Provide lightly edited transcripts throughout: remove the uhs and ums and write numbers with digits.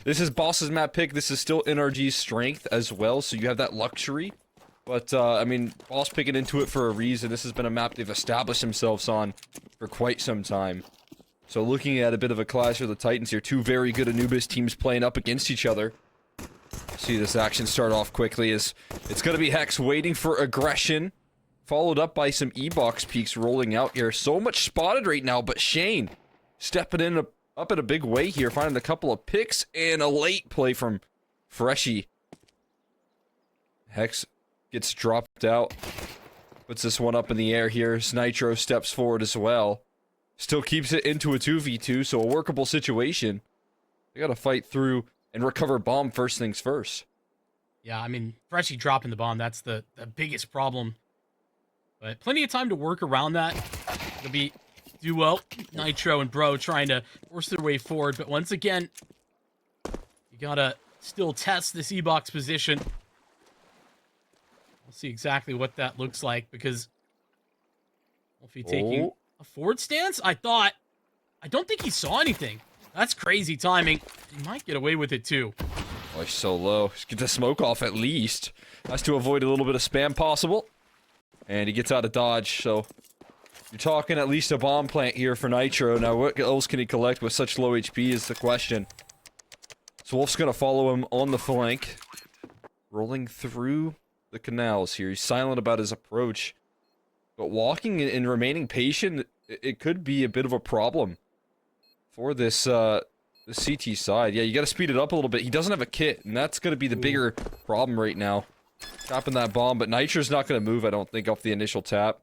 This is Boss's map pick. This is still NRG's strength as well, so you have that luxury. But, I mean, Boss picking into it for a reason. This has been a map they've established themselves on for quite some time. So looking at a bit of a clash of the Titans here. Two very good Anubis teams playing up against each other. See this action start off quickly as it's going to be Hex waiting for aggression. Followed up by some E-Box peaks rolling out here. So much spotted right now, but Shane stepping in up in a big way here. Finding a couple of picks and a late play from Freshie. Hex gets dropped out. Puts this one up in the air here. Nitro steps forward as well. Still keeps it into a 2v2, so a workable situation. They gotta fight through and recover bomb first things first. Yeah, I mean, Freshie dropping the bomb, that's the biggest problem. But plenty of time to work around that. It'll be Duo, Nitro, and Bro trying to force their way forward. But once again, you gotta still test this E-Box position. We'll see exactly what that looks like, because Wolfie taking a forward stance? I don't think he saw anything. That's crazy timing. He might get away with it too. Oh, he's so low. Just get the smoke off at least. Has to avoid a little bit of spam possible. And he gets out of dodge, so you're talking at least a bomb plant here for Nitro. Now, what else can he collect with such low HP is the question. So Wolf's gonna follow him on the flank. Rolling through the canals here. He's silent about his approach. But walking and remaining patient, it could be a bit of a problem for this the CT side. Yeah, you gotta speed it up a little bit. He doesn't have a kit, and that's gonna be the bigger problem right now. Tapping that bomb, but Nitro's not gonna move, I don't think, off the initial tap.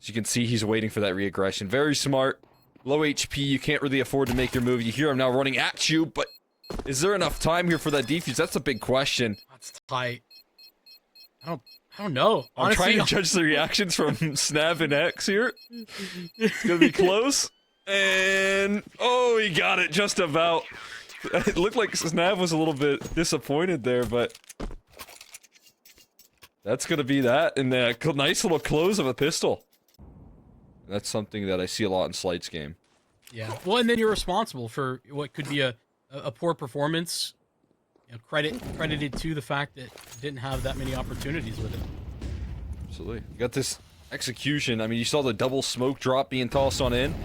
As you can see, he's waiting for that re-aggression. Very smart. Low HP, you can't really afford to make your move. You hear him now running at you, but is there enough time here for that defuse? That's a big question. That's tight. I don't know. I'm Honestly, trying to judge the reactions from Snav and X here. It's gonna be close. And oh, he got it just about. It looked like Snav was a little bit disappointed there, but that's gonna be that. And a nice little close of a pistol. That's something that I see a lot in Slight's game. Yeah. Well, and then you're responsible for what could be a poor performance. You know, credited to the fact that you didn't have that many opportunities with it. Absolutely. You got this execution. I mean, you saw the double smoke drop being tossed on in.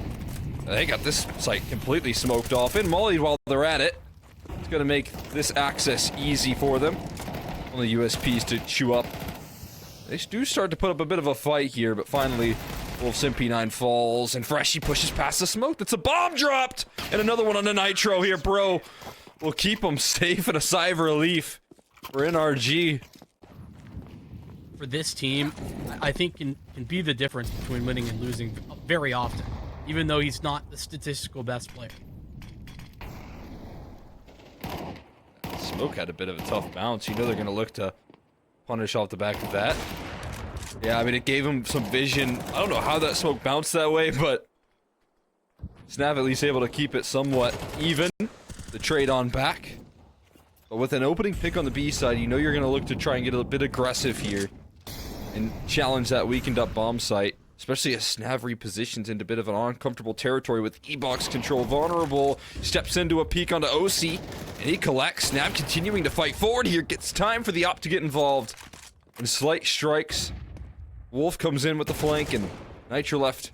They got this site completely smoked off. And Molly, while they're at it, it's going to make this access easy for them. Only USPs to chew up. They do start to put up a bit of a fight here, but finally, Wolf's MP9 falls, and Freshie pushes past the smoke. That's a bomb dropped! And another one on the Nitro here, bro. We'll keep them safe and a sigh of relief for NRG. For this team, I think can be the difference between winning and losing very often, even though he's not the statistical best player. Smoke had a bit of a tough bounce. You know they're going to look to punish off the back of that. Yeah, I mean, it gave him some vision. I don't know how that smoke bounced that way, but Snav at least able to keep it somewhat even. The trade on back. But with an opening pick on the B side, you know you're going to look to try and get a bit aggressive here and challenge that weakened up bomb site, especially as Snav repositions into a bit of an uncomfortable territory with E-Box control vulnerable, steps into a peek onto OC, and he collects. Snav continuing to fight forward here, gets time for the op to get involved. And Slight strikes. Wolf comes in with the flank, and Nitro left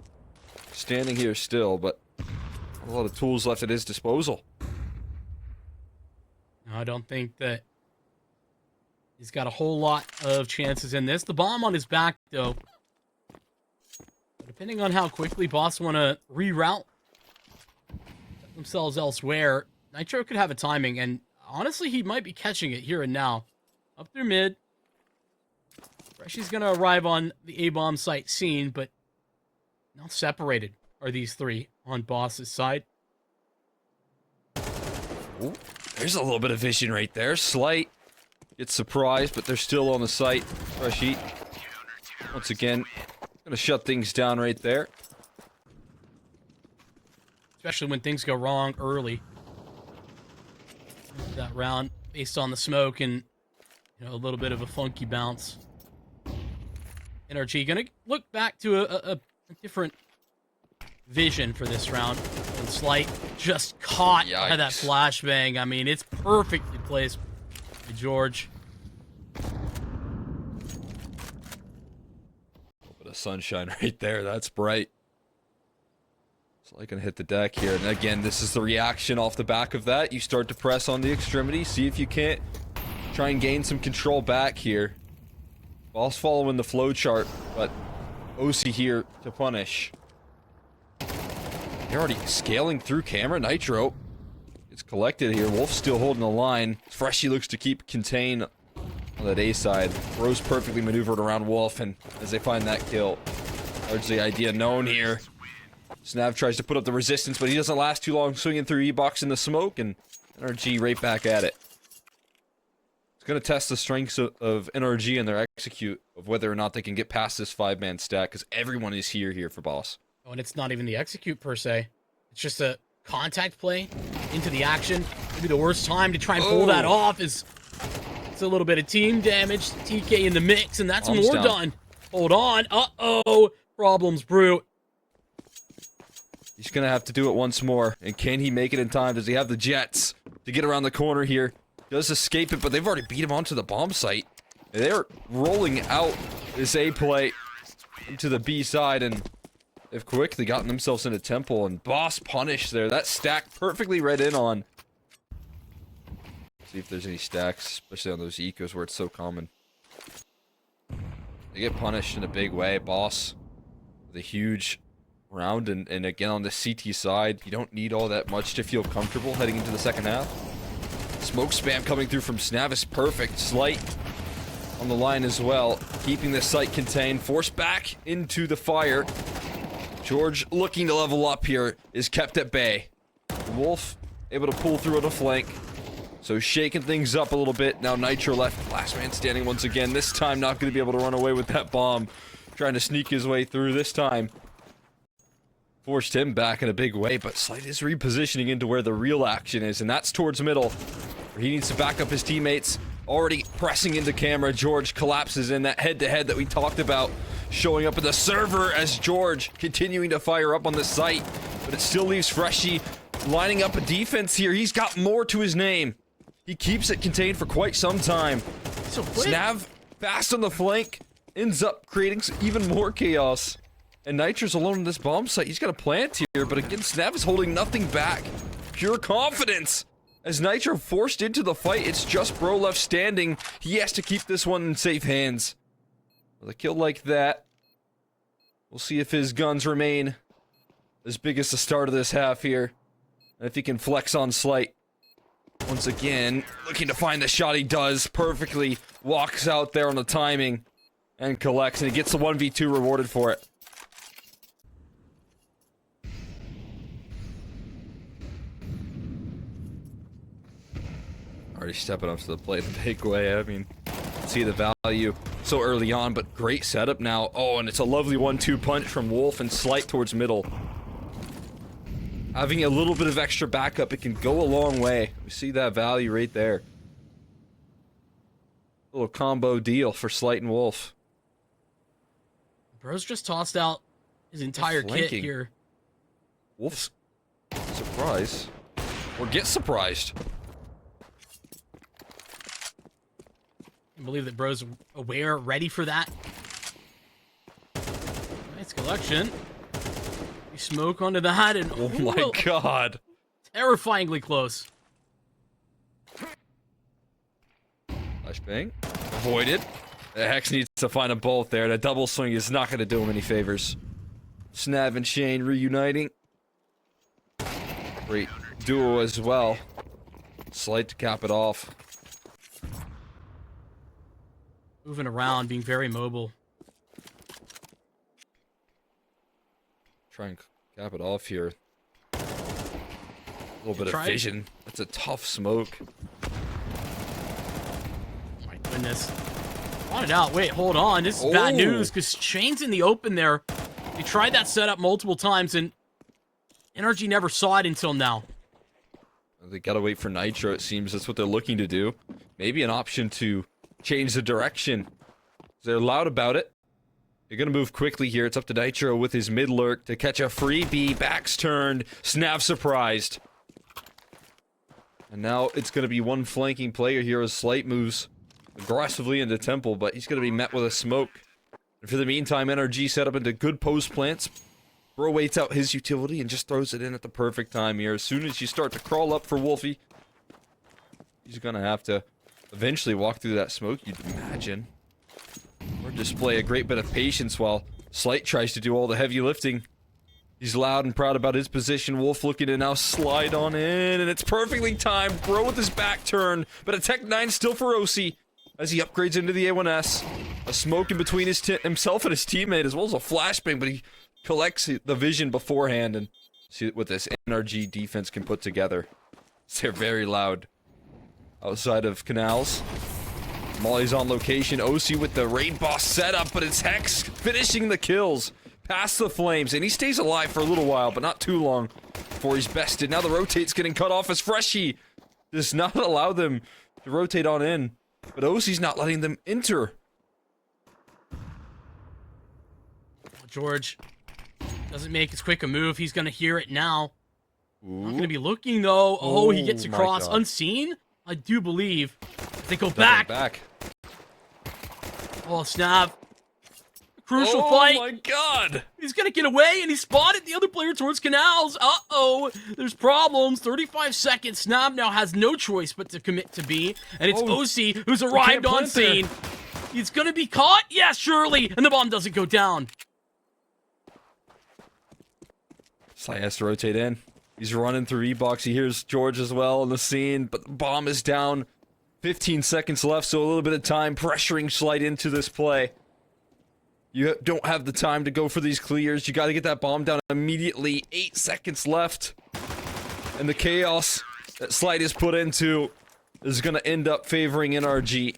standing here still, but a lot of tools left at his disposal. I don't think that he's got a whole lot of chances in this. The bomb on his back, though. Depending on how quickly Boss want to reroute themselves elsewhere, Nitro could have a timing, and honestly, he might be catching it here and now. Up through mid. Freshie's going to arrive on the A-bomb site scene, but now separated are these three on Boss's side. Ooh, there's a little bit of vision right there. Slight gets surprised, but they're still on the site. Freshie, once again, gonna shut things down right there. Especially when things go wrong early. That round, based on the smoke and a little bit of a funky bounce. NRG gonna look back to a different vision for this round. And Slight just caught by that Yikes. flashbang. I mean, it's perfectly placed by George. Bit of sunshine right there. That's bright. Slight gonna hit the deck here. And again, this is the reaction off the back of that. You start to press on the extremity. See if you can't try and gain some control back here. Boss following the flow chart, but OC here to punish. They're already scaling through camera. Nitro gets collected here. Wolf still holding the line. Freshie looks to keep contain on that A side. Rose perfectly maneuvered around Wolf, and as they find that kill, largely idea known here. Snav tries to put up the resistance, but he doesn't last too long, swinging through E-Box in the smoke, and NRG right back at it. It's going to test the strengths of NRG and their execute, of whether or not they can get past this 5-man stack, because everyone is here for boss. Oh, and it's not even the execute per se. It's just a contact play into the action. Maybe the worst time to try and pull that off is it's a little bit of team damage. TK in the mix, and that's Bombs more down. done. Hold on. Uh-oh. Problems brew. He's going to have to do it once more, and can he make it in time? Does he have the jets to get around the corner here? Does escape it, but they've already beat him onto the bomb site. They're rolling out this A play into the B side, and they've quickly gotten themselves into temple, and boss punished there. That stack perfectly read in on. See if there's any stacks, especially on those ecos where it's so common. They get punished in a big way. Boss with a huge round, and again on the CT side, you don't need all that much to feel comfortable heading into the second half. Smoke spam coming through from Snav is perfect. Slight on the line as well, keeping the site contained. Forced back into the fire. George looking to level up here is kept at bay. Wolf able to pull through on the flank, so shaking things up a little bit. Now Nitro left, last man standing once again. This time not going to be able to run away with that bomb, trying to sneak his way through this time. Forced him back in a big way, but Slight is repositioning into where the real action is, and that's towards middle, where he needs to back up his teammates. Already pressing into camera, George collapses in that head-to-head that we talked about, showing up in the server as George continuing to fire up on the site, but it still leaves Freshie lining up a defense here. He's got more to his name. He keeps it contained for quite some time. So quick. Snav fast on the flank, ends up creating even more chaos. And Nitro's alone on this bomb site. He's got a plant here, but again, Snav is holding nothing back. Pure confidence. As Nitro forced into the fight, it's just Bro left standing. He has to keep this one in safe hands. With a kill like that, we'll see if his guns remain as big as the start of this half here. And if he can flex on Slight. Once again, looking to find the shot. He does perfectly. Walks out there on the timing and collects, and he gets the 1v2 rewarded for it. Already stepping up to the plate in a big way. I mean, see the value so early on, but great setup now. Oh, and it's a lovely 1-2 punch from Wolf and Slight towards middle. Having a little bit of extra backup, it can go a long way. We see that value right there. Little combo deal for Slight and Wolf. Bro's just tossed out his entire kit flanking. here. Wolf's surprise. Or get surprised. I believe that Bro's aware, ready for that. Nice collection. We smoke onto that, and Oh my god. terrifyingly close. Flashbang. Avoided. The Hex needs to find them both there. The double swing is not going to do him any favors. Snav and Shane reuniting. Great duo as well. Slight to cap it off. Moving around, being very mobile. Try and cap it off here. A little bit of Try it. vision. That's a tough smoke. My goodness. Want it out. Wait, hold on. This is bad Oh. news because Shane's in the open there. He tried that setup multiple times, and NRG never saw it until now. They gotta wait for Nitro, it seems. That's what they're looking to do. Maybe an option to change the direction. They're loud about it. You're gonna move quickly here. It's up to Nitro with his mid lurk to catch a freebie. Backs turned. Snav surprised. And now it's gonna be one flanking player here as Slight moves aggressively into Temple, but he's gonna be met with a smoke. And for the meantime, NRG set up into good post plants. Bro waits out his utility and just throws it in at the perfect time here. As soon as you start to crawl up for Wolfie, he's gonna have to eventually walk through that smoke, you'd imagine. Or display a great bit of patience while Slight tries to do all the heavy lifting. He's loud and proud about his position. Wolf looking to now slide on in, and it's perfectly timed. Bro with his back turned, but a Tech 9 still for OC as he upgrades into the A1S. A smoke in between himself and his teammate, as well as a flashbang, but he collects the vision beforehand, and see what this NRG defense can put together. They're very loud. Outside of Canals, Molly's on location. OC with the raid boss setup, but it's Hex finishing the kills past the flames, and he stays alive for a little while, but not too long before he's bested. Now the rotate's getting cut off as Freshie does not allow them to rotate on in, but OC's not letting them enter. George doesn't make as quick a move. He's gonna hear it now. Ooh. Not gonna be looking though. Oh, he gets Oh my across God. unseen. I do believe they go Stepping back. Oh, Snav. Crucial Oh fight. my God! He's gonna get away, and he spotted the other player towards Canals. Uh-oh, there's problems. 35 seconds. Snav now has no choice but to commit to B, and it's Oh, OC who's arrived on plant there. scene. He's gonna be caught? Yeah, surely. And the bomb doesn't go down. Sly has to rotate in. He's running through E-Box. He hears George as well on the scene, but the bomb is down. 15 seconds left, so a little bit of time pressuring Slight into this play. You don't have the time to go for these clears. You got to get that bomb down immediately. 8 seconds left. And the chaos that Slight is put into is going to end up favoring NRG.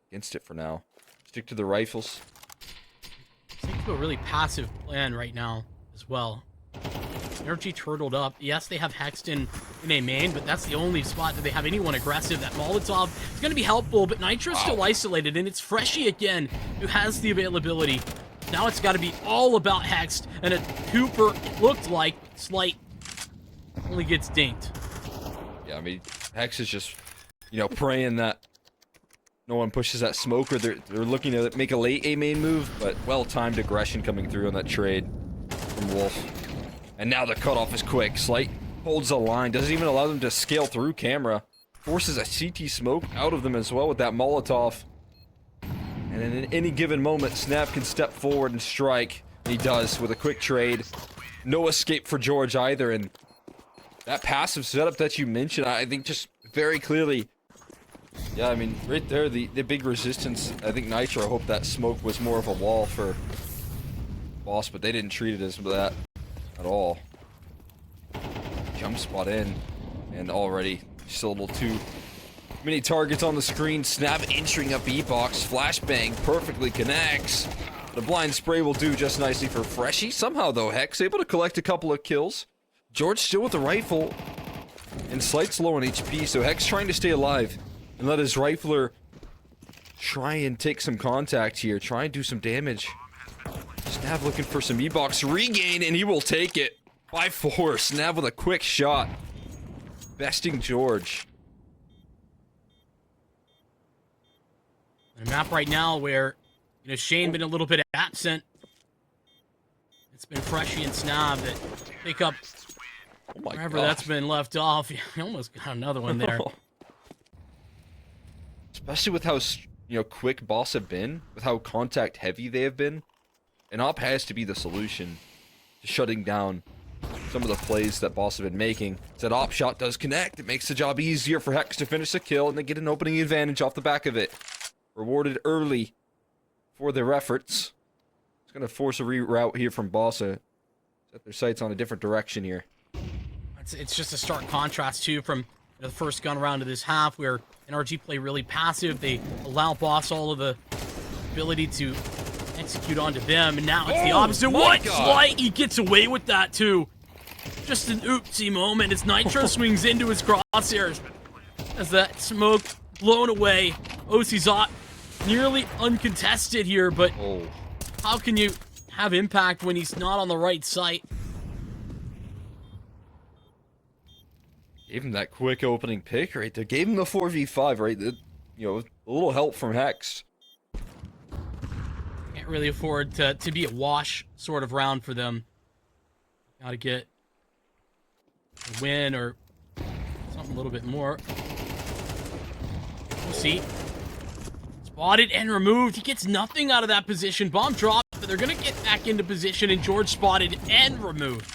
Against it for now. Stick to the rifles. Seems to a really passive plan right now as well. NRG turtled up. Yes, they have Hexton in a main, but that's the only spot that they have anyone aggressive. That Molotov is going to be helpful, but Nitro's still isolated, and it's Freshie again who has the availability. Now it's got to be all about Hext, and a Cooper, it looked like, Slight only gets dinked. Yeah, I mean, Hex is just, praying that no one pushes that smoke, or they're looking to make a late A main move, but well-timed aggression coming through on that trade from Wolf. And now the cutoff is quick. Slight holds the line, doesn't even allow them to scale through camera. Forces a CT smoke out of them as well with that Molotov. And in any given moment, Snav can step forward and strike. And he does with a quick trade. No escape for George either, and that passive setup that you mentioned, I think just very clearly, yeah, I mean, right there, the big resistance. I think Nitro hoped that smoke was more of a wall for Boss, but they didn't treat it as that at all. Jump spot in, and already just a little too many targets on the screen. Snap entering up E-Box, flashbang perfectly connects. The blind spray will do just nicely for Freshie. Somehow though, Hex able to collect a couple of kills. George still with the rifle, and Slight's low on HP, so Hex trying to stay alive and let his rifler try and take some contact here, try and do some damage. Snav looking for some E-Box regain, and he will take it by force. Snav with a quick shot, besting George. A map right now where, Shane been a little bit absent. It's been Freshie and Snav that pick up wherever that's been left off. You almost got another one there. Especially with how, quick Boss have been, with how contact heavy they have been. An op has to be the solution to shutting down some of the plays that Boss have been making. So that op shot does connect. It makes the job easier for Hex to finish the kill, and they get an opening advantage off the back of it. Rewarded early for their efforts. It's going to force a reroute here from Bossa. Set their sights on a different direction here. It's just a stark contrast, too, from the first gun round of this half, where NRG play really passive. They allow Boss all of the ability to execute onto them, and now it's the opposite. What? Slight, he gets away with that, too. Just an oopsie moment as Nitro swings into his crosshairs. As that smoke blown away. OC's nearly uncontested here, but How can you have impact when he's not on the right site? Gave him that quick opening pick right there. Gave him the 4v5 right there. You know, a little help from Hex. Can't really afford to be a wash sort of round for them. Gotta get a win or something a little bit more. We'll see. Spotted and removed. He gets nothing out of that position. Bomb dropped, but they're gonna get back into position, and George spotted and removed.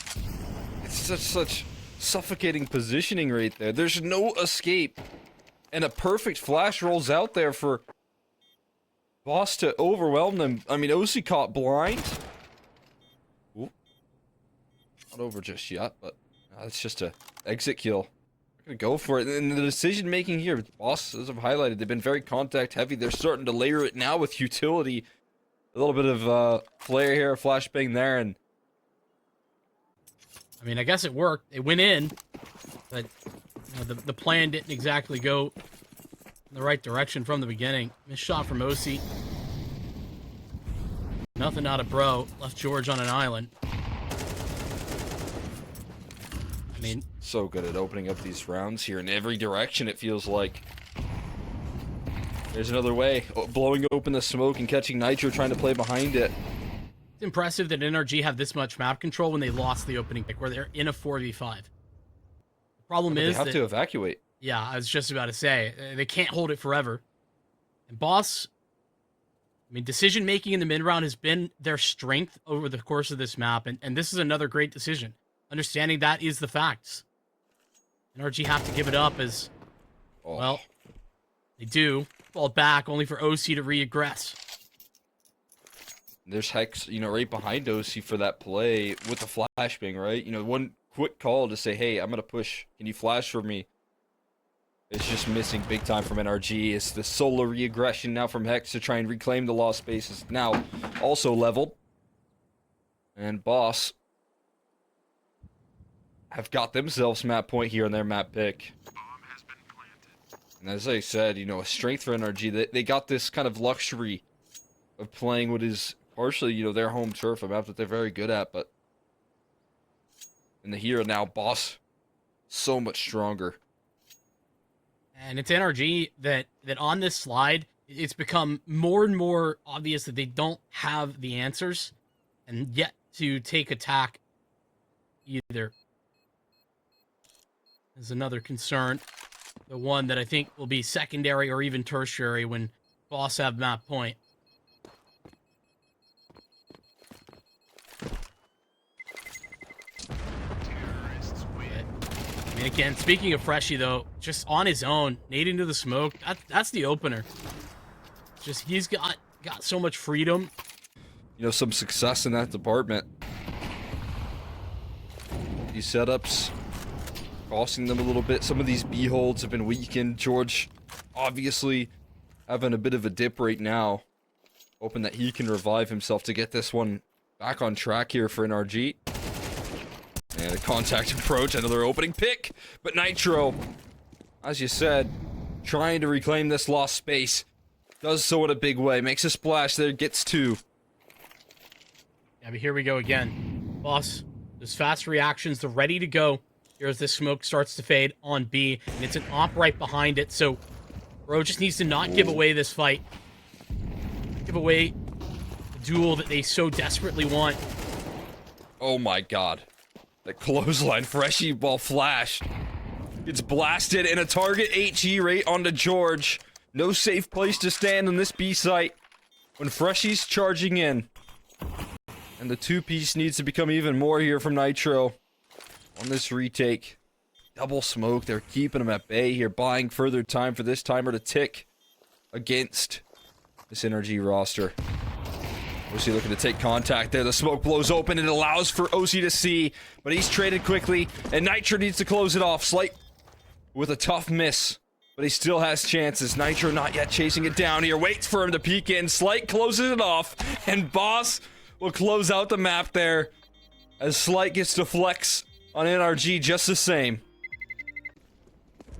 It's such suffocating positioning right there. There's no escape. And a perfect flash rolls out there for Boss to overwhelm them. I mean, OC caught blind. Ooh. Not over just yet, but that's just a exit kill. We're gonna go for it. And the decision making here, Boss, as I've highlighted, they've been very contact heavy. They're starting to layer it now with utility. A little bit of flare here, flashbang there, and I mean, I guess it worked. It went in, but you know, the plan didn't exactly go in the right direction from the beginning. Missed shot from OC. Nothing out of Bro. Left George on an island. I mean, so good at opening up these rounds here in every direction, it feels like. There's another way. Blowing open the smoke and catching Nitro, trying to play behind it. it's impressive that NRG have this much map control when they lost the opening pick, where they're in a 4v5. The problem is they have to evacuate. Yeah, I was just about to say, they can't hold it forever. And Boss, I mean, decision-making in the mid-round has been their strength over the course of this map, and this is another great decision. Understanding that is the facts. NRG have to give it up as, well, they do. Fall back, only for OC to re-aggress. There's Hex, you know, right behind OC for that play with the flashbang, right? You know, one quick call to say, hey, I'm going to push. Can you flash for me? It's just missing big time from NRG. It's the solo re-aggression now from Hex to try and reclaim the lost spaces. Now also leveled. And Boss have got themselves map point here on their map pick. And as I said, you know, a strength for NRG. They got this kind of luxury of playing what is partially, you know, their home turf, a map that they're very good at, but in the here and now, Boss so much stronger. And it's NRG that on this slide, it's become more and more obvious that they don't have the answers and yet to take attack either. Is another concern. The one that I think will be secondary or even tertiary when Boss have map point. I mean, again, speaking of Freshie, though, just on his own, nade into the smoke, that's the opener. Just, he's got so much freedom. You know, some success in that department. These setups costing them a little bit. Some of these B holds have been weakened. George obviously having a bit of a dip right now. Hoping that he can revive himself to get this one back on track here for NRG. And a contact approach, another opening pick. But Nitro, as you said, trying to reclaim this lost space. Does so in a big way. Makes a splash there, gets two. Yeah, but here we go again. Boss, those fast reactions, they're ready to go. Here's the smoke starts to fade on B, and it's an op right behind it, so Bro just needs to not give away this fight. Give away the duel that they so desperately want. Oh my god. The clothesline, Freshie ball flashed. It's blasted and a target HE right onto George. No safe place to stand on this B site when Freshie's charging in. And the two-piece needs to become even more here from Nitro on this retake. Double smoke, they're keeping him at bay here, buying further time for this timer to tick against this NRG roster. OC looking to take contact there. The smoke blows open. It allows for OC to see, but he's traded quickly, and Nitro needs to close it off. Slight with a tough miss, but he still has chances. Nitro not yet chasing it down here. Waits for him to peek in. Slight closes it off, and Boss will close out the map there as Slight gets to flex on NRG just the same.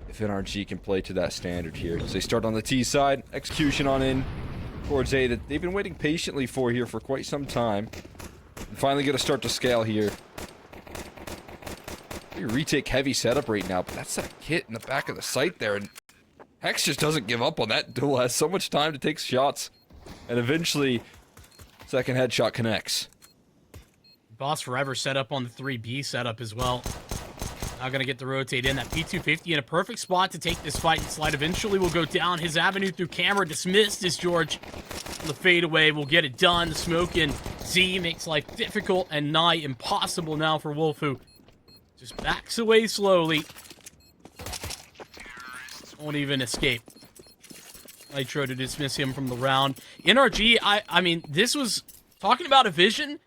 If NRG can play to that standard here. So they start on the T side. Execution on in. towards A that they've been waiting patiently for here for quite some time. And finally gonna start to scale here. We retake heavy setup right now, but that's that kit in the back of the site there, and Hex just doesn't give up on that duel. Has so much time to take shots, and eventually, second headshot connects. Boss Forever set up on the 3B setup as well. Now gonna get the rotate in. That P250 in a perfect spot to take this fight, and Slide eventually will go down. His avenue through camera dismissed as George on the fadeaway will get it done. The smoke in Z makes life difficult and nigh impossible now for Wolfu. Just backs away slowly. Won't even escape. Nitro to dismiss him from the round. NRG, I mean, this was, talking about a vision,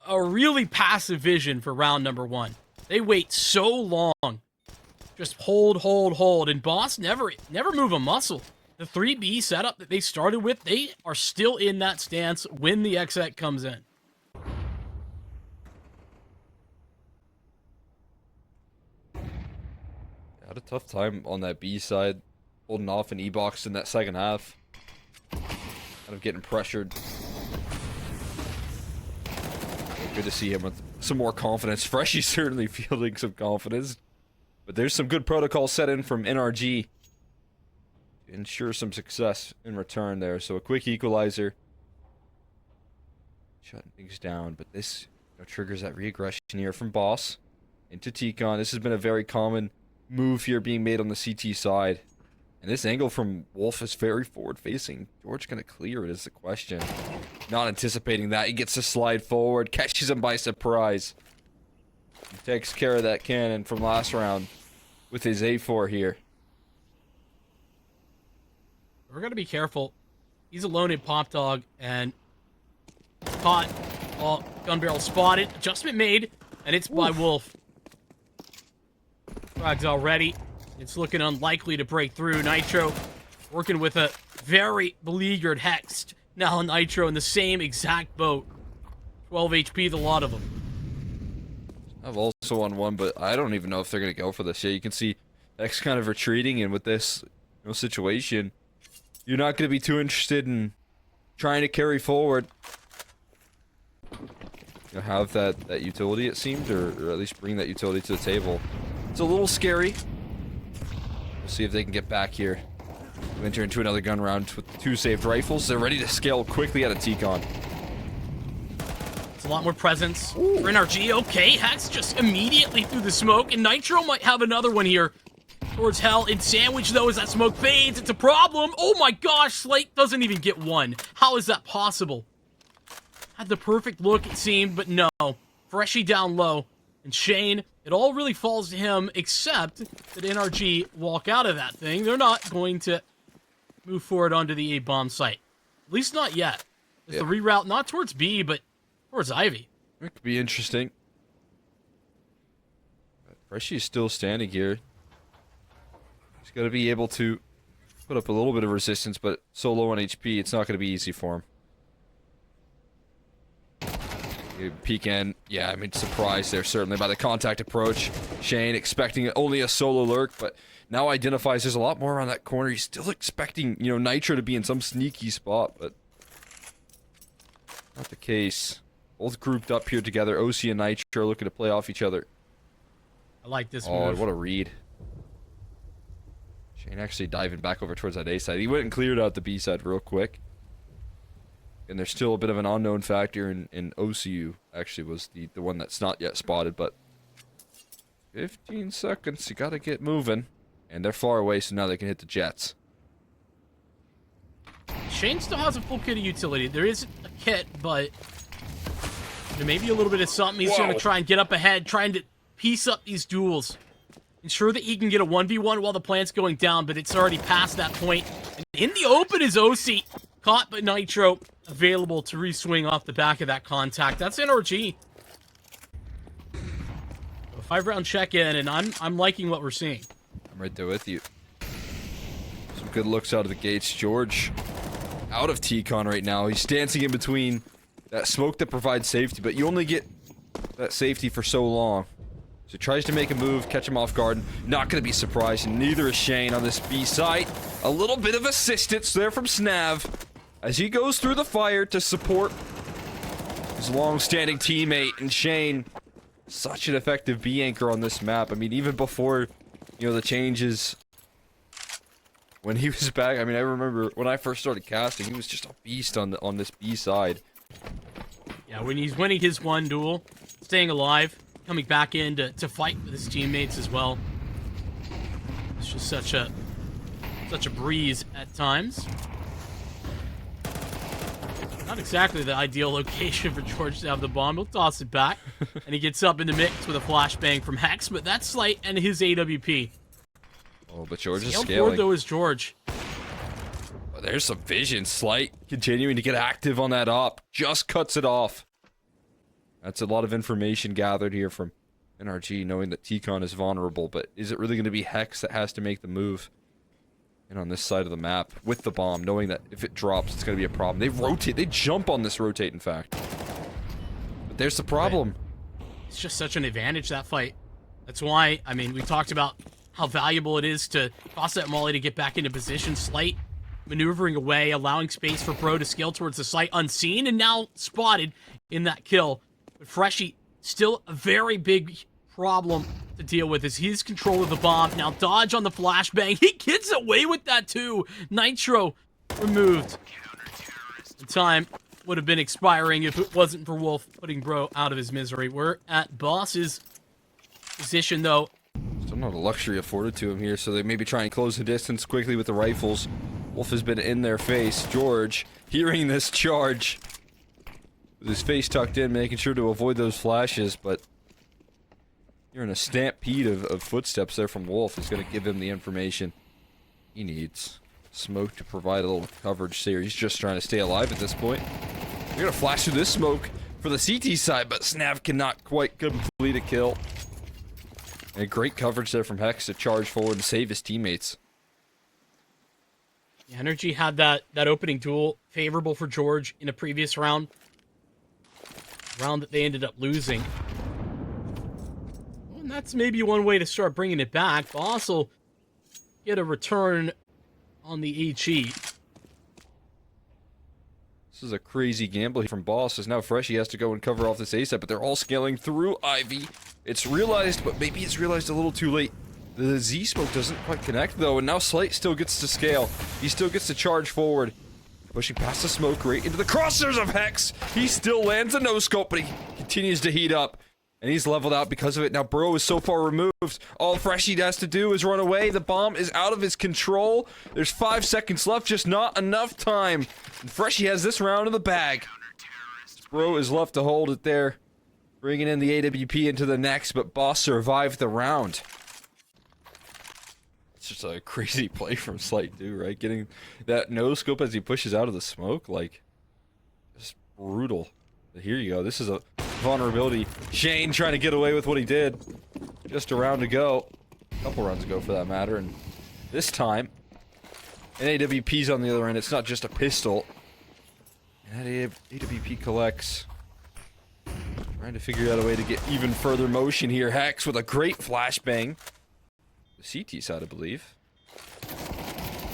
a really passive vision for round number 1. They wait so long. Just hold, and Boss never move a muscle. The 3B setup that they started with, they are still in that stance when the exec comes in. Had a tough time on that B side, holding off an E-box in that second half. Kind of getting pressured. Good to see him with some more confidence. Freshy's certainly fielding some confidence. But there's some good protocol set in from NRG to ensure some success in return there. So a quick equalizer. Shutting things down. But this triggers that re-aggression here from Boss into T-Con. This has been a very common move here being made on the CT side. And this angle from Wolf is very forward facing. George gonna clear it is the question. Not anticipating that. He gets to slide forward, catches him by surprise. He takes care of that cannon from last round with his A4 here. We're gonna be careful. He's alone in Pop Dog and caught. Oh, gun barrel spotted. Adjustment made, and it's by Wolf. Frag's already. It's looking unlikely to break through. Nitro working with a very beleaguered Hex. Now Nitro in the same exact boat. 12 HP, the lot of them. I've also won one, but I don't even know if they're going to go for this. Yeah, you can see Hex kind of retreating, and with this situation, you're not going to be too interested in trying to carry forward. Have that utility, it seemed, or at least bring that utility to the table. It's a little scary. We'll see if they can get back here. We enter into another gun round with 2 saved rifles. They're ready to scale quickly out of T-Con. It's a lot more presence for NRG. Okay, Hex just immediately through the smoke, and Nitro might have another one here towards Hell. In Sandwich, though, as that smoke fades, it's a problem. Oh my gosh, Slate doesn't even get one. How is that possible? Had the perfect look, it seemed, but no. Freshy down low. And Shane, it all really falls to him, except that NRG walk out of that thing. They're not going to move forward onto the A-bomb site. At least not yet. It's the reroute, not towards B, but towards Ivy. It could be interesting. Freshy is still standing here. He's got to be able to put up a little bit of resistance, but so low on HP, it's not going to be easy for him. Peek in. Yeah, I mean, surprised there certainly by the contact approach. Shane expecting only a solo lurk, but now identifies there's a lot more around that corner. He's still expecting, Nitro to be in some sneaky spot, but not the case. Both grouped up here together. OC and Nitro looking to play off each other. I like this move. move. What a read. Shane actually diving back over towards that A side. He went and cleared out the B side real quick. And there's still a bit of an unknown factor in OCU, actually, was the one that's not yet spotted, but 15 seconds, you gotta get moving. And they're far away, so now they can hit the jets. Shane still has a full kit of utility. There is a kit, but there may be a little bit of something. He's going to try and get up ahead, trying to piece up these duels. Ensure that he can get a 1v1 while the plant's going down, but it's already past that point. And in the open is OC. Caught by Nitro, available to re-swing off the back of that contact. That's NRG. A 5-round check-in, and I'm liking what we're seeing. I'm right there with you. Some good looks out of the gates. George out of T-Con right now. He's dancing in between that smoke that provides safety, but you only get that safety for so long. So he tries to make a move, catch him off guard. Not going to be surprised, and neither is Shane on this B site. A little bit of assistance there from Snav. as he goes through the fire to support his long-standing teammate and Shane. Such an effective B anchor on this map. I mean, even before, you know, the changes, when he was back, I mean, I remember when I first started casting, he was just a beast on this B side. Yeah, when he's winning his one duel, staying alive, coming back in to fight with his teammates as well. It's just such a breeze at times. Not exactly the ideal location for George to have the bomb. He'll toss it back, and he gets up in the mix with a flashbang from Hex, but that's Slight and his AWP. Oh, but George is Scale scaling. forward, though, is George. Oh, there's some vision. Slight continuing to get active on that op. Just cuts it off. That's a lot of information gathered here from NRG, knowing that T-Con is vulnerable, but is it really going to be Hex that has to make the move? And on this side of the map, with the bomb, knowing that if it drops, it's going to be a problem. They rotate, they jump on this rotate, in fact. But there's the problem. It's just such an advantage, that fight. That's why, I mean, we talked about how valuable it is to toss that molly to get back into position. Slight maneuvering away, allowing space for Bro to scale towards the site unseen, and now spotted in that kill. But Freshie, still a very big problem to deal with is his control of the bomb. Now dodge on the flashbang. He gets away with that too. Nitro removed. The time would have been expiring if it wasn't for Wolf putting Bro out of his misery. We're at Boss's position though. Still not a luxury afforded to him here, so they maybe try and close the distance quickly with the rifles. Wolf has been in their face. George, hearing this charge, with his face tucked in, making sure to avoid those flashes, but you're in a stampede of footsteps there from Wolf. Is going to give him the information he needs. Smoke to provide a little coverage here. He's just trying to stay alive at this point. You're going to flash through this smoke for the CT side, but Snav cannot quite complete a kill. And great coverage there from Hex to charge forward and save his teammates. Yeah, Energy had that opening duel favorable for George in a previous round. Round that they ended up losing. And that's maybe one way to start bringing it back. Boss will get a return on the HE. This is a crazy gamble from Boss, as now Freshie has to go and cover off this ASAP, but they're all scaling through Ivy. It's realized, but maybe it's realized a little too late. The Z-smoke doesn't quite connect, though, and now Slight still gets to scale. He still gets to charge forward. Pushing past the smoke right into the crosshairs of Hex. He still lands a no-scope, but he continues to heat up. And he's leveled out because of it. Now Bro is so far removed. All Freshie has to do is run away. The bomb is out of his control. There's 5 seconds left, just not enough time. And Freshie has this round in the bag. Bro is left to hold it there. Bringing in the AWP into the next, but Boss survived the round. It's just a crazy play from Slight, too, right? Getting that no-scope as he pushes out of the smoke, like, just brutal. But here you go. This is a vulnerability. Shane trying to get away with what he did. Just a round to go. A couple rounds ago, for that matter. And this time, an AWP's on the other end. It's not just a pistol. And that AWP collects. Trying to figure out a way to get even further motion here. Hex with a great flashbang. The CT side, I believe.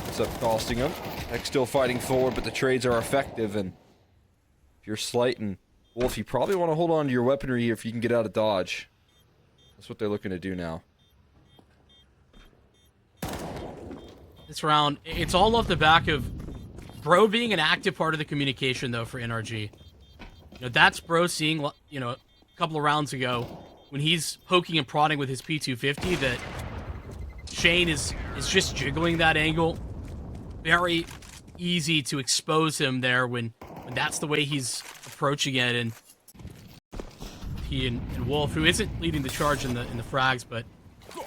Ends up costing him. Hex still fighting forward, but the trades are effective. And if you're Slight and Wolf, you probably want to hold on to your weaponry here if you can get out of dodge. That's what they're looking to do now. This round, it's all off the back of Bro being an active part of the communication, though, for NRG. You know, that's Bro seeing, you know, a couple of rounds ago when he's poking and prodding with his P250 that Shane is just jiggling that angle. Very easy to expose him there when that's the way he's approaching it, and he and Wolf, who isn't leading the charge in the frags, but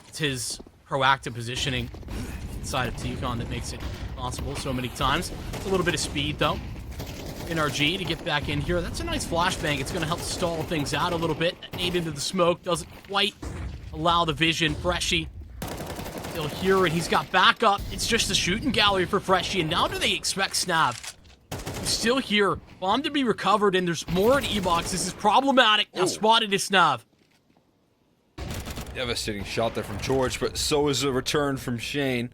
it's his proactive positioning inside of T-Con that makes it possible so many times. It's a little bit of speed though. NRG to get back in here. That's a nice flashbang. It's going to help stall things out a little bit. Nade into the smoke doesn't quite allow the vision. Freshie still here, and he's got backup. It's just a shooting gallery for Freshie, and now do they expect Snav? He's still here. Bomb to be recovered, and there's more in E-Box. This is problematic. Now spotted is Snav. Devastating shot there from George, but so is a return from Shane.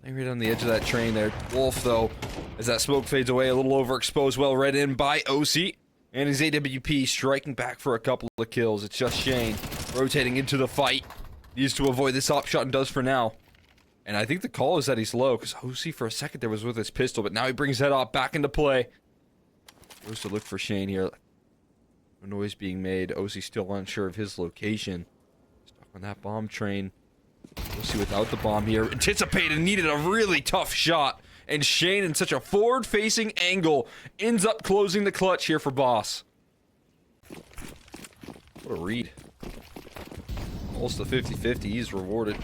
Right on the edge of that train there. Wolf, though, as that smoke fades away, a little overexposed, well read in by OC. And his AWP striking back for a couple of kills. It's just Shane rotating into the fight. Needs to avoid this op shot and does for now. And I think the call is that he's low, because OC for a second there was with his pistol, but now he brings that op back into play. Goes to look for Shane here. No noise being made. OC still unsure of his location. Stuck on that bomb train. OC without the bomb here. Anticipated, needed a really tough shot. And Shane, in such a forward-facing angle, ends up closing the clutch here for Boss. What a read. Almost a 50-50. He's rewarded.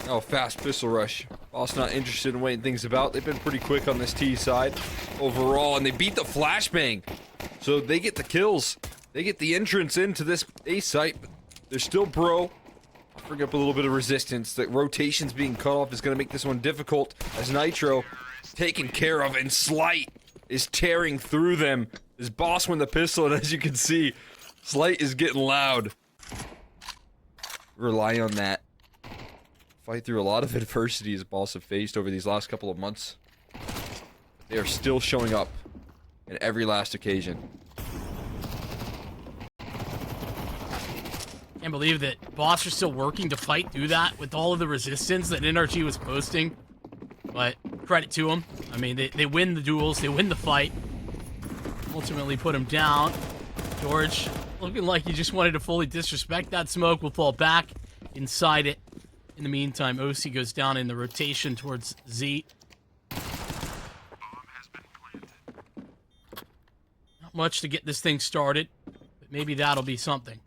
Oh, fast pistol rush. Boss not interested in waiting things about. They've been pretty quick on this T side overall, and they beat the flashbang. So they get the kills. They get the entrance into this A site. But there's still Bro. Bring up a little bit of resistance. The rotations being cut off is going to make this one difficult, as Nitro taken care of, and Slight is tearing through them. His Boss won the pistol, and as you can see, Slight is getting loud. Rely on that. Fight through a lot of adversity as Boss have faced over these last couple of months. They are still showing up in every last occasion. Can't believe that Boss are still working to fight through that with all of the resistance that NRG was posting. But credit to them. I mean, they win the duels, they win the fight. Ultimately put him down. George, looking like he just wanted to fully disrespect that smoke, will fall back inside it. In the meantime, OC goes down in the rotation towards Z. Not much to get this thing started, but maybe that'll be something.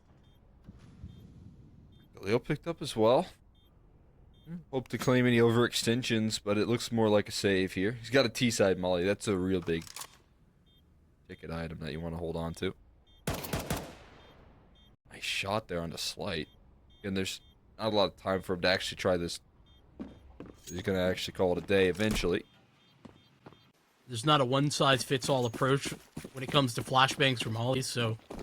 Leo picked up as well. Hope to claim any overextensions, but it looks more like a save here. He's got a T-side molly. That's a real big ticket item that you want to hold on to. Nice shot there on the Slight. And there's not a lot of time for him to actually try this. He's going to actually call it a day eventually. There's not a one-size-fits-all approach when it comes to flashbangs from mollies, so I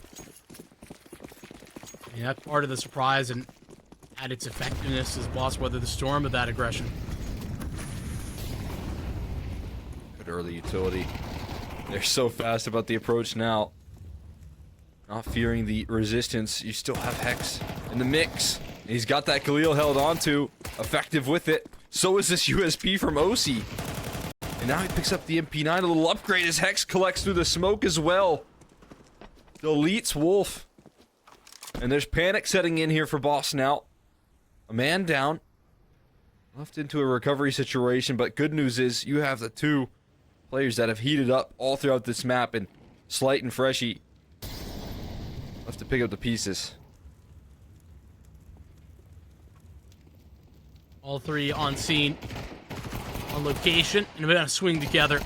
mean, that's part of the surprise and at its effectiveness as Boss weather the storm of that aggression. Good early utility. They're so fast about the approach now. Not fearing the resistance. You still have Hex in the mix. And he's got that Khalil held onto. Effective with it. So is this USP from OC. And now he picks up the MP9. A little upgrade as Hex collects through the smoke as well. Deletes Wolf. And there's panic setting in here for Boss now. A man down. Left into a recovery situation, but good news is you have the two players that have heated up all throughout this map, and Slight and Freshy left to pick up the pieces. All three on scene, on location, and we're gonna swing together.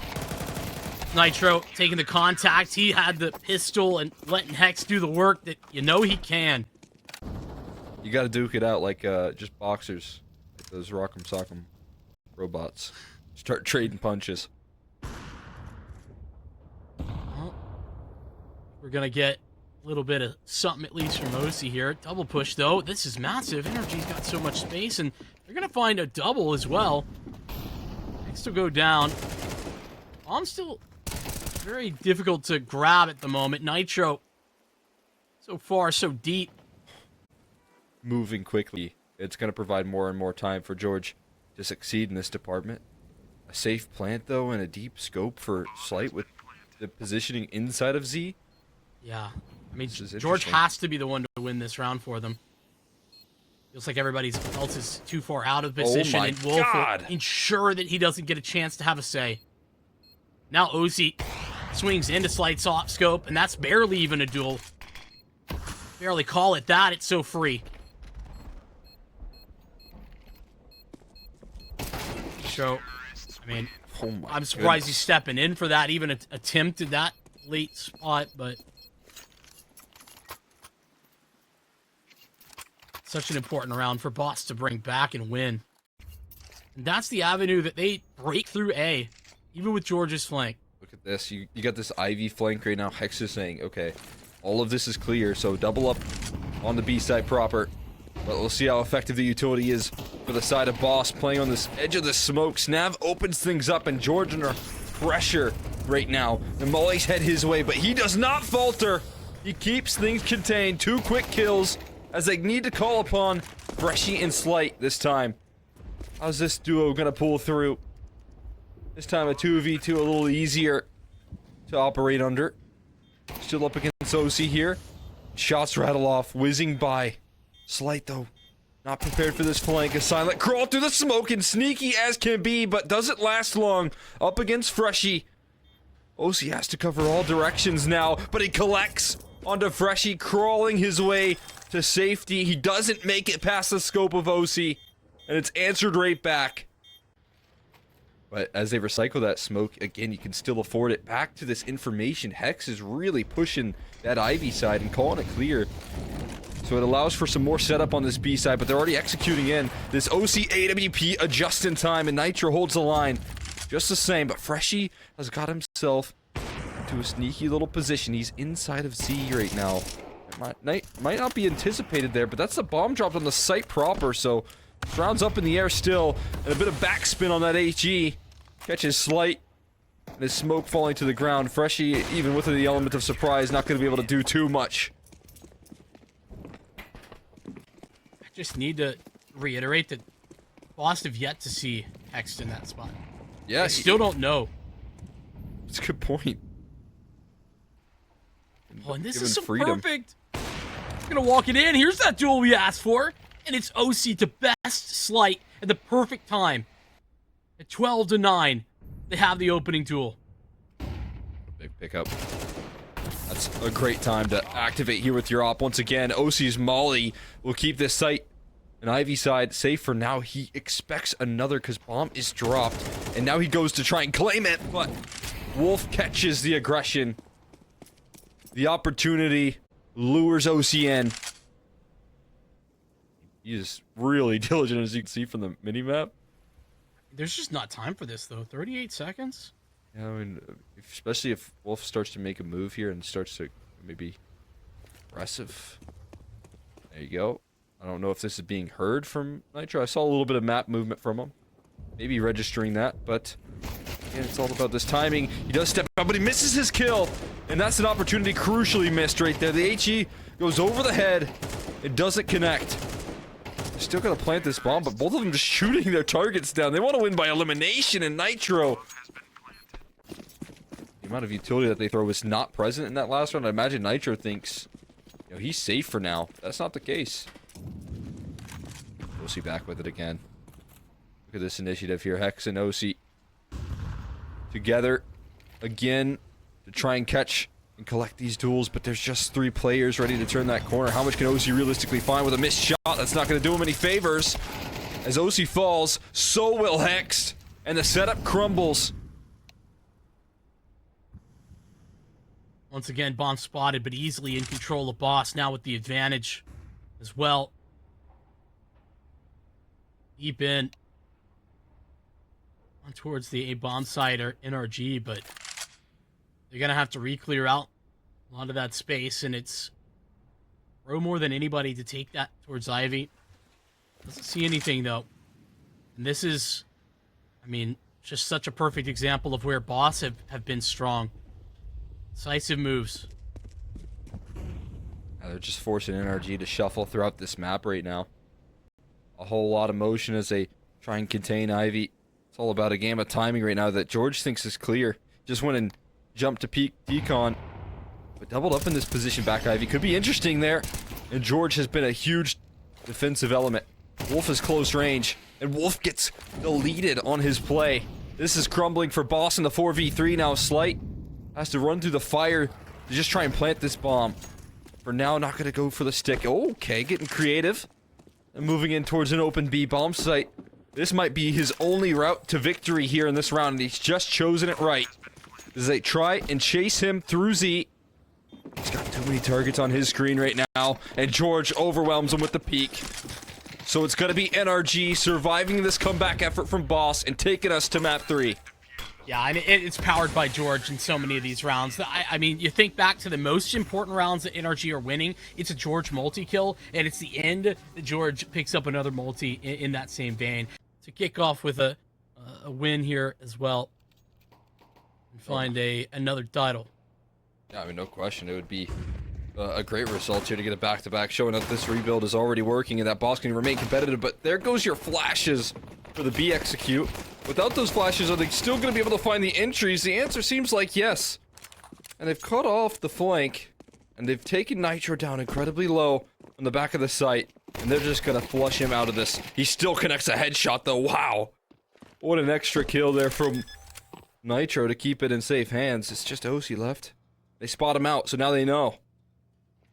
Nitro taking the contact. He had the pistol and letting Hex do the work that you know he can. You gotta duke it out like just boxers. Like those Rock'em Sock'em robots. Start trading punches. Well, we're gonna get a little bit of something at least from OC here. Double push though. This is massive. Energy's got so much space, and they're gonna find a double as well. Next to go down. Bomb's still very difficult to grab at the moment. Nitro, so far, so deep. Moving quickly. It's going to provide more and more time for George to succeed in this department. A safe plant, though, and a deep scope for Slight with the positioning inside of Z. Yeah. I mean, This is George interesting. has to be the one to win this round for them. Feels like everybody else is too far out of position, my and Wolf God. will ensure that he doesn't get a chance to have a say. Now OC swings into Slight soft scope, and that's barely even a duel. Barely call it that, it's so free. So, I mean, Oh my I'm surprised goodness. he's stepping in for that, even attempted that late spot, but such an important round for Boss to bring back and win. And that's the avenue that they break through A, even with George's flank. Look at this. You got this Ivy flank right now. Hex is saying, okay, all of this is clear, so double up on the B side proper. But we'll see how effective the utility is for the side of Boss, playing on this edge of the smoke. Snav opens things up, and George under pressure right now. And Molly's head his way, but he does not falter. He keeps things contained. 2 quick kills as they need to call upon Freshy and Slight this time. How's this duo gonna pull through? This time a 2v2, a little easier to operate under. Still up against OC here. Shots rattle off, whizzing by. Slight, though, not prepared for this flank. A silent crawl through the smoke, and sneaky as can be, but doesn't last long. Up against Freshy. OC has to cover all directions now, but he collects onto Freshy, crawling his way to safety. He doesn't make it past the scope of OC, and it's answered right back. But as they recycle that smoke, again, you can still afford it. Back to this information. Hex is really pushing that Ivy side and calling it clear. So it allows for some more setup on this B side, but they're already executing in. This OC AWP adjusts in time, and Nitro holds the line just the same. But Freshy has got himself into a sneaky little position. He's inside of Z right now. It might not be anticipated there, but that's the bomb dropped on the site proper, so rounds up in the air still, and a bit of backspin on that HE. Catches Slight, and his smoke falling to the ground. Freshy, even with the element of surprise, not going to be able to do too much. I just need to reiterate that Boss have yet to see Hex in that spot. Yeah, I still don't know. It's a good point. Oh, and this Given is so freedom. perfect. I'm gonna walk it in. Here's that duel we asked for. And it's OC to best Slight at the perfect time. At 12-9, they have the opening duel. Big pickup. That's a great time to activate here with your op. Once again, OC's Molly will keep this site and Ivy side safe for now. He expects another because bomb is dropped. And now he goes to try and claim it, but Wolf catches the aggression. The opportunity lures OC in. He is really diligent, as you can see from the minimap. There's just not time for this, though. 38 seconds? Yeah, I mean, especially if Wolf starts to make a move here and starts to maybe aggressive. There you go. I don't know if this is being heard from Nitro. I saw a little bit of map movement from him. Maybe registering that, but again, it's all about this timing. He does step up, but he misses his kill. And that's an opportunity crucially missed right there. The HE goes over the head. It doesn't connect. Still gonna plant this bomb, but both of them just shooting their targets down. They want to win by elimination, and Nitro. The amount of utility that they throw is not present in that last round. I imagine Nitro thinks, you know, he's safe for now. That's not the case. OC back with it again. Look at this initiative here. Hex and OC together again to try and catch and collect these duels, but there's just 3 players ready to turn that corner. How much can OC realistically find with a missed shot? That's not going to do him any favors. As OC falls, so will Hex, and the setup crumbles. Once again, bomb spotted, but easily in control of Boss, now with the advantage as well. Deep in. On towards the A-bomb side or NRG, but they're going to have to re-clear out a lot of that space, and it's Bro more than anybody to take that towards Ivy. Doesn't see anything, though. And this is, I mean, just such a perfect example of where Boss have been strong. Decisive moves. They're just forcing NRG to shuffle throughout this map right now. A whole lot of motion as they try and contain Ivy. It's all about a game of timing right now that George thinks is clear. Just went and jumped to peek decon. But doubled up in this position back Ivy. Could be interesting there. And George has been a huge defensive element. Wolf is close range. And Wolf gets deleted on his play. This is crumbling for Boss in the 4v3 now. Slight has to run through the fire to just try and plant this bomb. For now, not going to go for the stick. Okay, getting creative. And moving in towards an open B bomb site. This might be his only route to victory here in this round, and he's just chosen it right. As they try and chase him through Z. He's got too many targets on his screen right now, and George overwhelms him with the peek. So it's going to be NRG surviving this comeback effort from Boss and taking us to map 3. Yeah, and it's powered by George in so many of these rounds. I mean, you think back to the most important rounds that NRG are winning, it's a George multi-kill, and it's the end that George picks up another multi in that same vein. To kick off with a win here as well, and find another title. Yeah, I mean, no question. It would be a great result here to get a back-to-back, showing that this rebuild is already working and that boss can remain competitive. But there goes your flashes for the B execute. Without those flashes, are they still going to be able to find the entries? The answer seems like yes. And they've cut off the flank, and they've taken Nitro down incredibly low on the back of the site, and they're just going to flush him out of this. He still connects a headshot, though. Wow. What an extra kill there from Nitro to keep it in safe hands. It's just OC left. They spot him out, so now they know.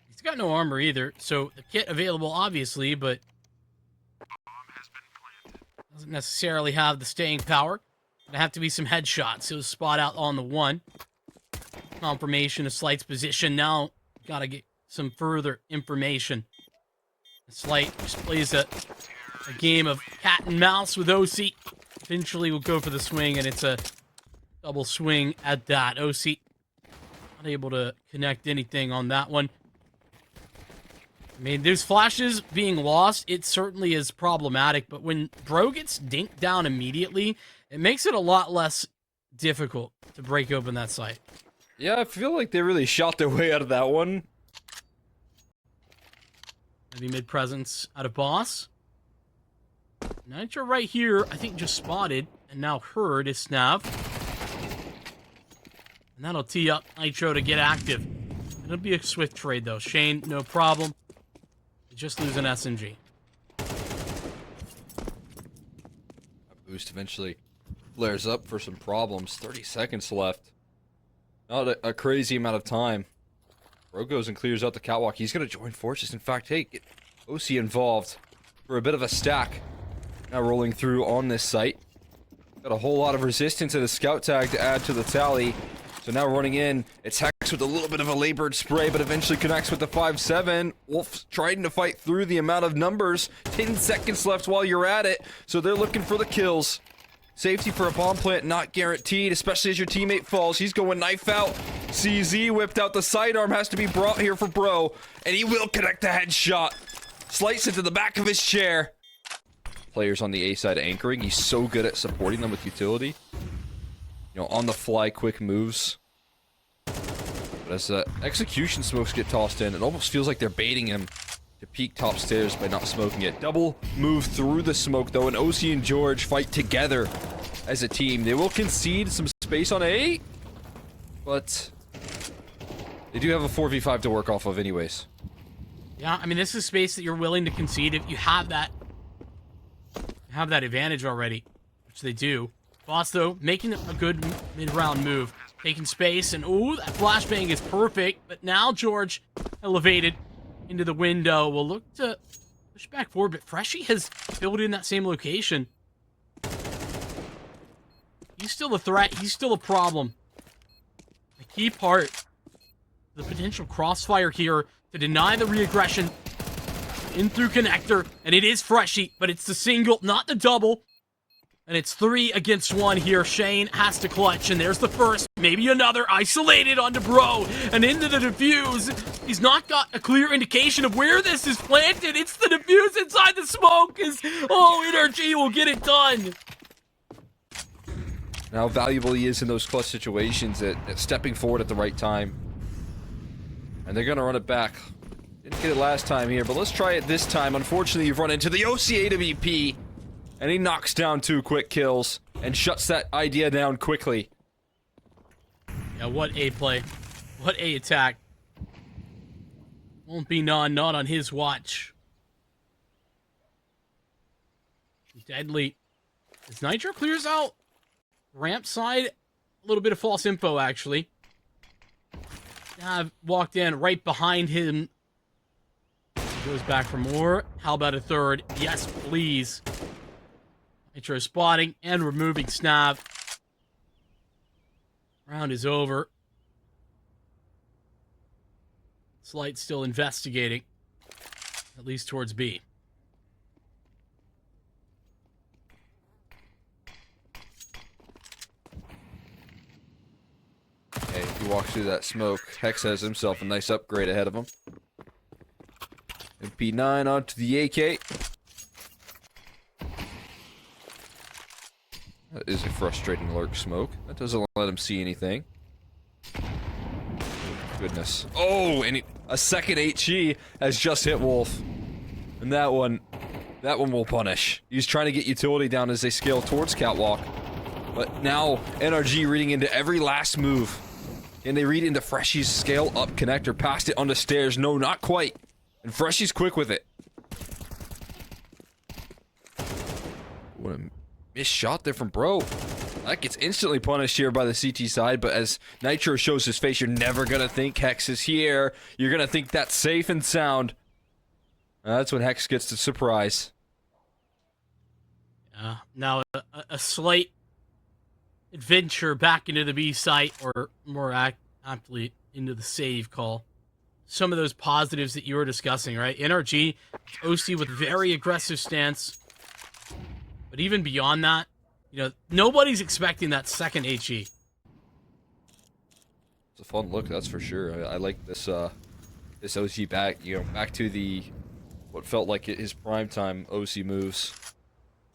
He's got no armor either, so the kit available, obviously, but doesn't necessarily have the staying power. Gonna have to be some headshots. He'll spot out on the one. Confirmation of Slight's position. Now, gotta get some further information. Slight just plays a game of cat and mouse with OC. Eventually, we'll go for the swing, and it's a double swing at that. OC not able to connect anything on that one. I mean, there's flashes being lost. It certainly is problematic, but when Bro gets dinked down immediately, it makes it a lot less difficult to break open that site. Yeah, I feel like they really shot their way out of that one. Maybe mid-presence out of boss. Nitro right here, I think just spotted and now heard is Snav. And that'll tee up Nitro to get active. It'll be a swift trade though. Shane, no problem. You just lose an SMG. Boost eventually flares up for some problems. 30 seconds left. Not a crazy amount of time. Bro goes and clears out the catwalk. He's going to join forces. In fact, hey, get OC involved for a bit of a stack. Now rolling through on this site. Got a whole lot of resistance and a scout tag to add to the tally. So now running in, it's Hex with a little bit of a labored spray, but eventually connects with the 5-7. Wolf trying to fight through the amount of numbers. 10 seconds left while you're at it, so they're looking for the kills. Safety for a bomb plant not guaranteed, especially as your teammate falls. He's going knife out. CZ whipped out the sidearm, has to be brought here for Bro, and he will connect the headshot. Slice into the back of his chair. Players on the A side anchoring. He's so good at supporting them with utility. You know, on the fly, quick moves. But as execution smokes get tossed in, it almost feels like they're baiting him to peek top stairs by not smoking it. Double move through the smoke though, and OC and George fight together as a team. They will concede some space on A, but they do have a 4v5 to work off of anyways. Yeah, I mean, this is space that you're willing to concede if you have that advantage already, which they do. Boss, though, making a good mid-round move. Taking space, and ooh, that flashbang is perfect. But now George elevated into the window. Will look to push back forward, but Freshy has filled in that same location. He's still a threat. He's still a problem. A key part, the potential crossfire here to deny the re-aggression in through connector, and it is Freshy, but it's the single, not the double. And it's 3 against 1 here. Shane has to clutch, and there's the first. Maybe another isolated onto Bro, and into the defuse. He's not got a clear indication of where this is planted. It's the defuse inside the smoke. NRG will get it done. How valuable he is in those clutch situations at stepping forward at the right time. And they're going to run it back. Didn't get it last time here, but let's try it this time. Unfortunately, you've run into the OCA WP. And he knocks down 2 quick kills and shuts that idea down quickly. Yeah, what A play. What A attack. Won't be none, not on his watch. Deadly. As Nitro clears out ramp side, a little bit of false info, actually. I've walked in right behind him. Goes back for more. How about a third? Yes, please. Nitro spotting and removing Snav. Round is over. Slight still investigating. At least towards B. walks through that smoke. Hex has himself a nice upgrade ahead of him. MP9 onto the AK. That is a frustrating lurk smoke. That doesn't let him see anything. Goodness. Oh, and a second HE has just hit Wolf. And that one will punish. He's trying to get utility down as they scale towards Catwalk. But now, NRG reading into every last move. And they read into Freshy's scale up connector, past it onto stairs. No, not quite. And Freshy's quick with it. What a missed shot there from Bro. That gets instantly punished here by the CT side, but as Nitro shows his face, you're never gonna think Hex is here. You're gonna think that's safe and sound. That's when Hex gets the surprise. Now, a slight adventure back into the B site, or more aptly, into the save call. Some of those positives that you were discussing, right? NRG, OC with very aggressive stance. But even beyond that, you know, nobody's expecting that second HE. It's a fun look, that's for sure. I like this this OC back, back to the what felt like his primetime OC moves.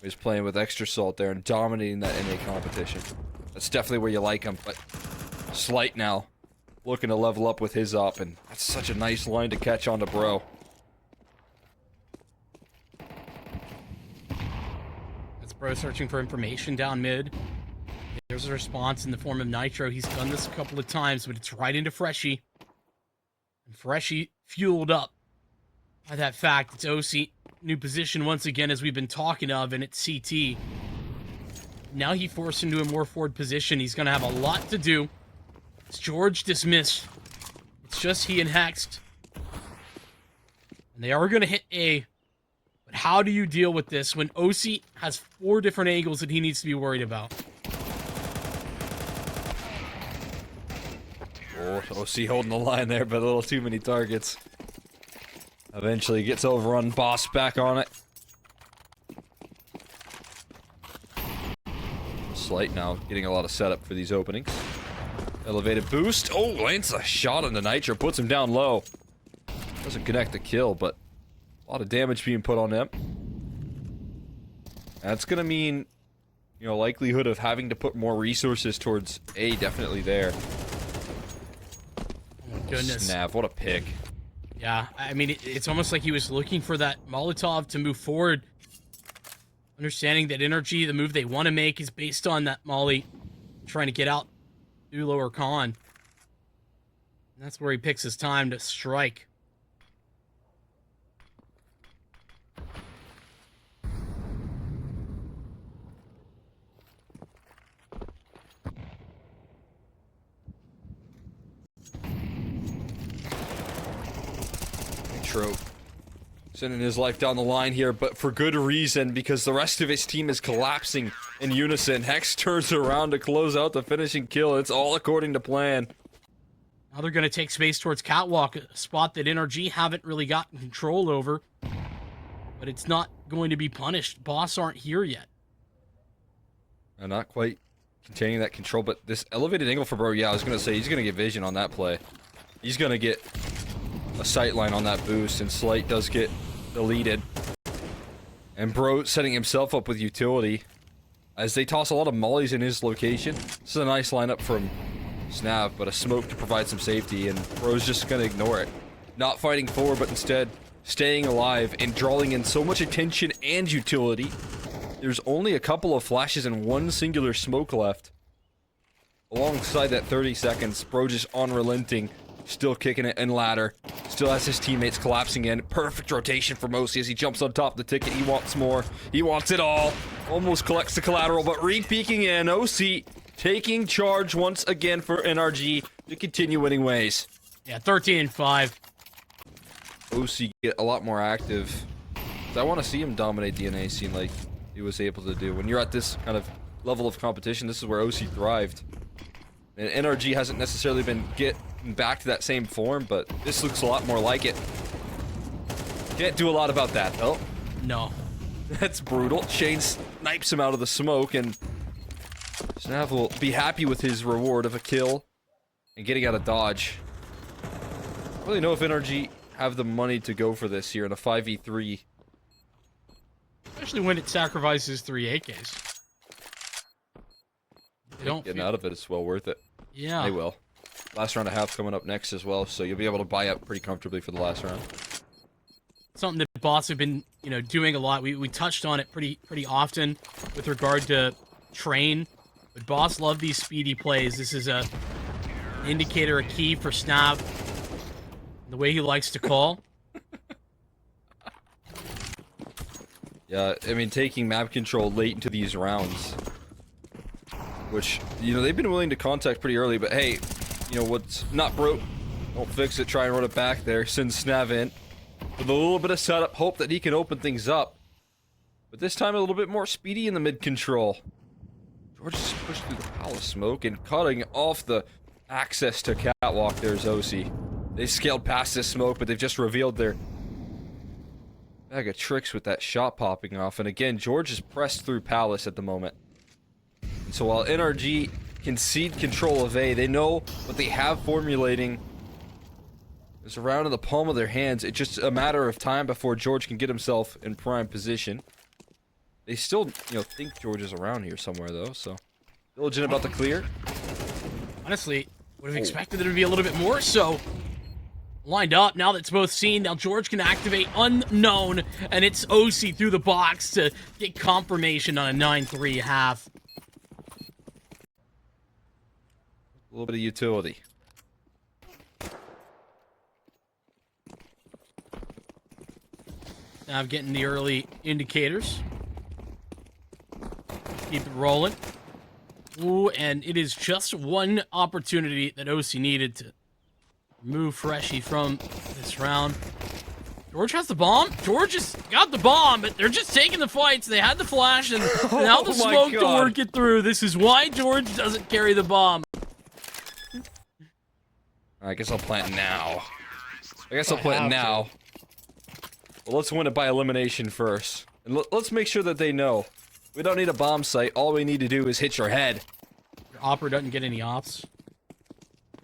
He was playing with extra salt there and dominating that NA competition. That's definitely where you like him, but Slight now looking to level up with his up, and that's such a nice line to catch onto Bro. Bro searching for information down mid. There's a response in the form of Nitro. He's done this a couple of times, but it's right into Freshy. And Freshy fueled up by that fact. It's OC, new position once again, as we've been talking of, and it's CT. Now he forced into a more forward position. He's going to have a lot to do. It's George dismissed. It's just he and Hext. And they are going to hit A. How do you deal with this when OC has 4 different angles that he needs to be worried about? Oh, OC holding the line there, but a little too many targets. Eventually gets overrun, Boss back on it. Slight now getting a lot of setup for these openings. Elevated boost. Oh, lands a shot on the Nitro, puts him down low. Doesn't connect the kill, but a lot of damage being put on him. That's gonna mean, likelihood of having to put more resources towards A definitely there. Oh my goodness. Snap, what a pick. Yeah, I mean, it's almost like he was looking for that Molotov to move forward. Understanding that NRG, the move they want to make, is based on that Molly trying to get out through lower con. And that's where he picks his time to strike. Sending his life down the line here, but for good reason, because the rest of his team is collapsing in unison. Hex turns around to close out the finishing kill. It's all according to plan. Now they're going to take space towards Catwalk, a spot that NRG haven't really gotten control over. But it's not going to be punished. Boss aren't here yet. Not quite containing that control, but this elevated angle for Bro, yeah, I was going to say, he's going to get vision on that play. He's going to get a sight line on that boost, and Slight does get deleted. And Bro setting himself up with utility as they toss a lot of mollies in his location. This is a nice lineup from Snav, but a smoke to provide some safety, and Bro's just gonna ignore it. Not fighting forward, but instead staying alive and drawing in so much attention and utility. There's only a couple of flashes and one singular smoke left. Alongside that 30 seconds, Bro just unrelenting. Still kicking it in ladder. Still has his teammates collapsing in. Perfect rotation for Mosi as he jumps on top of the ticket. He wants more. He wants it all. Almost collects the collateral, but re-peeking in. OC taking charge once again for NRG to continue winning ways. Yeah, 13-5. OC get a lot more active. I want to see him dominate the NA scene like he was able to do. When you're at this kind of level of competition, this is where OC thrived. And NRG hasn't necessarily been getting back to that same form, but this looks a lot more like it. Can't do a lot about that, though. No. That's brutal. Shane snipes him out of the smoke, and Snav will be happy with his reward of a kill. and getting out of dodge. I don't really know if NRG have the money to go for this here in a 5v3. Especially when it sacrifices 3 AKs. They don't Getting feel... out of it is well worth it. Yeah. They will. Last round of half coming up next as well, so you'll be able to buy up pretty comfortably for the last round. Something that bots have been, doing a lot. We touched on it pretty often with regard to train. But boss love these speedy plays. This is an indicator, a key for Snav. The way he likes to call. Yeah, I mean, taking map control late into these rounds, which, they've been willing to contact pretty early, but hey, what's not broke, don't fix it, try and run it back there, send Snav in, with a little bit of setup, hope that he can open things up, but this time a little bit more speedy in the mid-control. George just pushed through the palace smoke and cutting off the access to catwalk. There's OC. They scaled past this smoke, but they've just revealed their bag of tricks with that shot popping off. And again, George is pressed through palace at the moment. So while NRG concede control of A, they know what they have formulating is around in the palm of their hands. It's just a matter of time before George can get himself in prime position. They still, think George is around here somewhere, though, so diligent about the clear. Honestly, would have expected there to be a little bit more, so lined up. Now that's both seen. Now George can activate unknown, and it's OC through the box to get confirmation on a 9-3 half. A little bit of utility. Now I'm getting the early indicators. Keep it rolling. Ooh, and it is just one opportunity that OC needed to remove Freshy from this round. George has the bomb. George has got the bomb, but they're just taking the fights. They had the flash, and now the smoke to work it through. This is why George doesn't carry the bomb. I guess I'll plant now. Well, let's win it by elimination first. And let's make sure that they know. We don't need a bomb site. All we need to do is hit your head. Your Opera doesn't get any ops.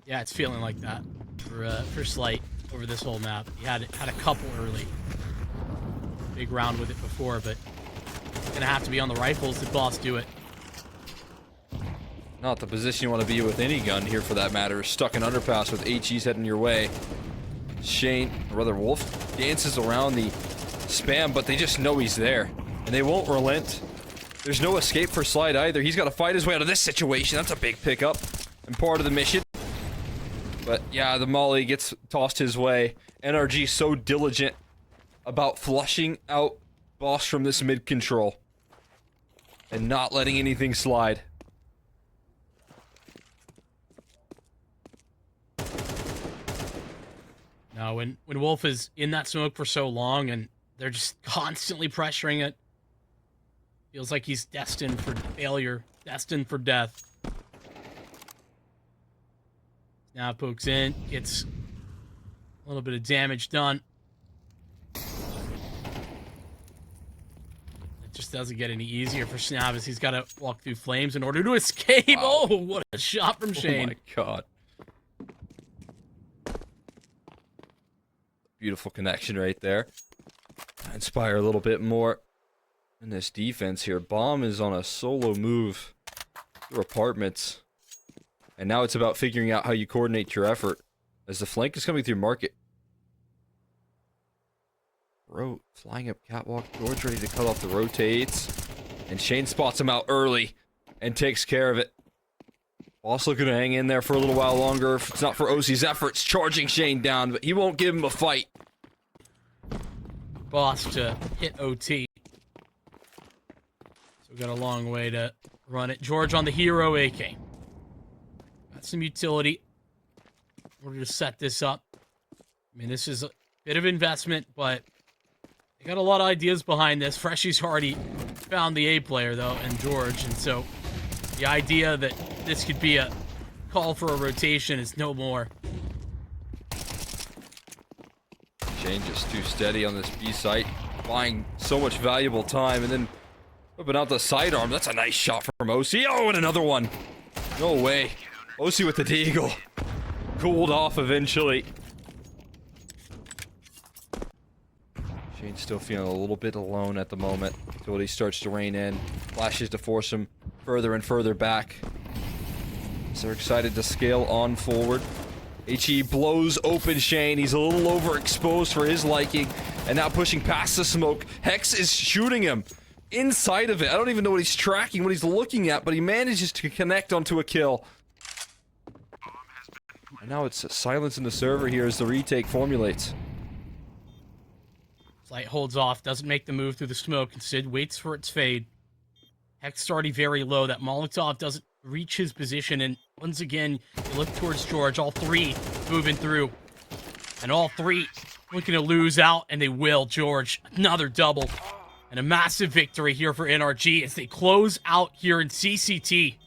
Yeah, it's feeling like that for Slight over this whole map. He had a couple early. Big round with it before, but it's gonna have to be on the rifles to boss do it. Not the position you want to be with any gun here, for that matter. Stuck in underpass with HEs heading your way. Shane, or rather Wolf, dances around the spam, but they just know he's there, and they won't relent. There's no escape for Slide either. He's got to fight his way out of this situation. That's a big pickup and part of the mission. But yeah, the molly gets tossed his way. NRG so diligent about flushing out boss from this mid control and not letting anything slide. Now, when Wolf is in that smoke for so long and they're just constantly pressuring it, feels like he's destined for failure, destined for death. Now pokes in, gets a little bit of damage done. It just doesn't get any easier for Snav as he's got to walk through flames in order to escape. Wow. Oh, what a shot from Shane. Oh my god. Beautiful connection right there. Inspire a little bit more in this defense here. Bomb is on a solo move through apartments. And now it's about figuring out how you coordinate your effort as the flank is coming through market. Flying up catwalk. George ready to cut off the rotates. And Shane spots him out early and takes care of it. Boss looking to hang in there for a little while longer. If it's not for OC's efforts, charging Shane down, but he won't give him a fight. Boss to hit OT. So we got a long way to run it. George on the hero AK. Got some utility in order to set this up. I mean, this is a bit of investment, but they got a lot of ideas behind this. Freshy's already found the A player, though, and George, and so the idea that this could be a call for a rotation is no more. Shane just too steady on this B site, buying so much valuable time, and then whipping out the sidearm. That's a nice shot from OC. Oh, and another one. No way. OC with the deagle. cooled off eventually. Shane's still feeling a little bit alone at the moment until he starts to rein in. Flashes to force him further and further back. So they're excited to scale on forward. HE blows open Shane. He's a little overexposed for his liking. And now pushing past the smoke. Hex is shooting him inside of it. I don't even know what he's tracking, what he's looking at, but he manages to connect onto a kill. And now it's silence in the server here as the retake formulates. Flight holds off, doesn't make the move through the smoke. Instead, waits for its fade. Hex is already very low. That Molotov doesn't reach his position. And once again, you look towards George. All three moving through. And all three looking to lose out. And they will. George, another double. And a massive victory here for NRG as they close out here in CCT.